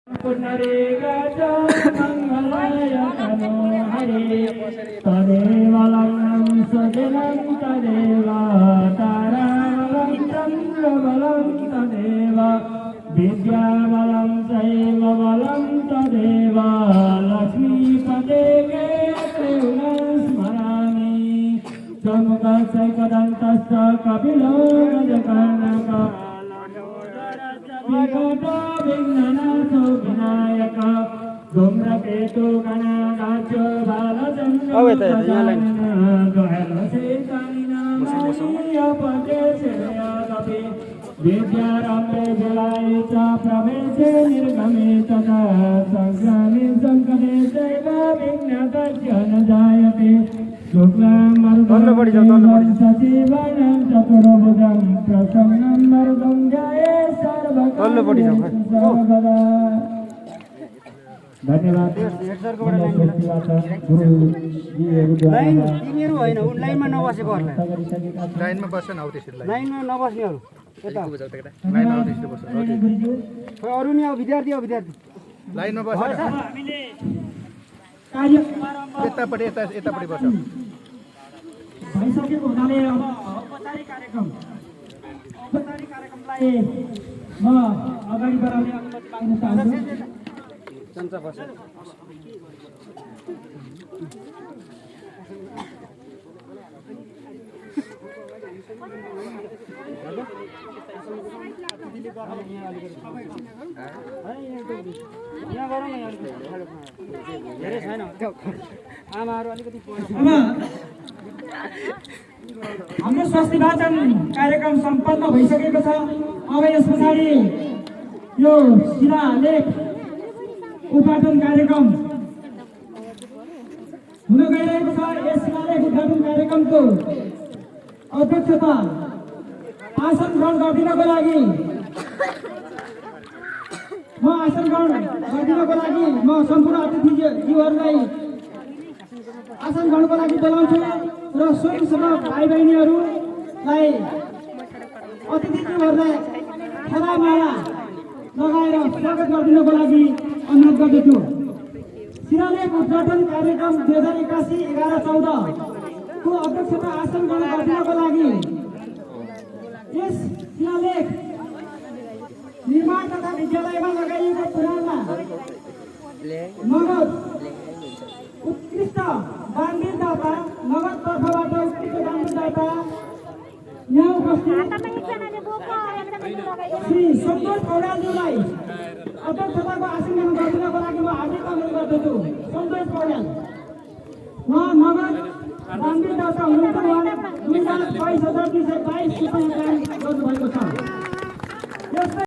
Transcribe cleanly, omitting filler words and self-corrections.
पुनरेगाचा मंगलाय तनो हरे तदेवलं सजनं तदेव तारावलं चन्द्रबलं तदेव विद्याबलं शैवबलं तदेव लक्ष्मीपदे केवलं स्मरामि समुखसैकदन्तश्च कपिलो गजकर्णकः विघटो विघ्ननाथो विनायक धूम्रकेतु गणागाच बालचन्द्र विद्यारम्भे जलाये च प्रवेशे निर्गमे तथा संग्रामे संकटे चैव विघ्नकस्य न जायते शुक्लां वरदं सजीवनं चतुर्भुजं प्रसन्नं वरदं ध्याये सर्वदा। धन्यवाद। लाइन तिमीहरू होइन उ लाइनमा नबसेकोहरूलाई लाइनमा बस्छन् हौ त्यसरी लाइनमा नबस्नेहरू यता लाइनमा हौ त्यसरी बस्छ खै अरू नि अब विद्यार्थी लाइनमा बस्छ हामीले कार्य यतापट्टि यतापट्टि बस्छ भइसकेको हुनाले अब औपचारिक कार्यक्रमलाई म अगाडि बढाउने अनुमति माग्न चाहन्छु। चम्चा बस्छ यहाँ गरौँ न धेरै छैन आमाहरू अलिकति हाम्रो स्वस्ति वाचन कार्यक्रम सम्पन्न भइसकेको छ। अब यस पछाडि यो शिलालेख उद्घाटन कार्यक्रम हुन गइरहेको छ। यस शिलालेख उद्घाटन कार्यक्रमको अध्यक्षता आसन ग्रहण गरिदिनको लागि म सम्पूर्ण अतिथिज्यूहरूलाई आसन ग्रहणको लागि बोलाउँछु र स्वयंसेवक भाइ बहिनीहरूलाई अतिथिज्यूहरूलाई खदामाला लगाएर स्वागत गरिदिनको लागि अनुरोध गर्दछु। शिलालेख उद्घाटन कार्यक्रम 2081-11-14 को अध्यक्षता आसन ग्रहण गरिदिनको लागि यस शिलालेख निर्माण तथा विद्यालयमा लगाइएको पुराणमा नगद उत्कृष्ट दानवीरदाता नगद तर्फबाट उत्कृष्ट दानवीरदाता यहाँ उपस्थित श्री सन्तोष पौड्यालज्यूलाई अध्यक्षताको आसन ग्रहण गरिदिनको लागि म हार्दिक अनुरोध गर्दछु। सन्तोष पौड्याल उहाँ नगद दानवीरदाता हुनुहुन्छ। उहाँले 2,22,222 रुपियाँ दान गर्नुभएको छ।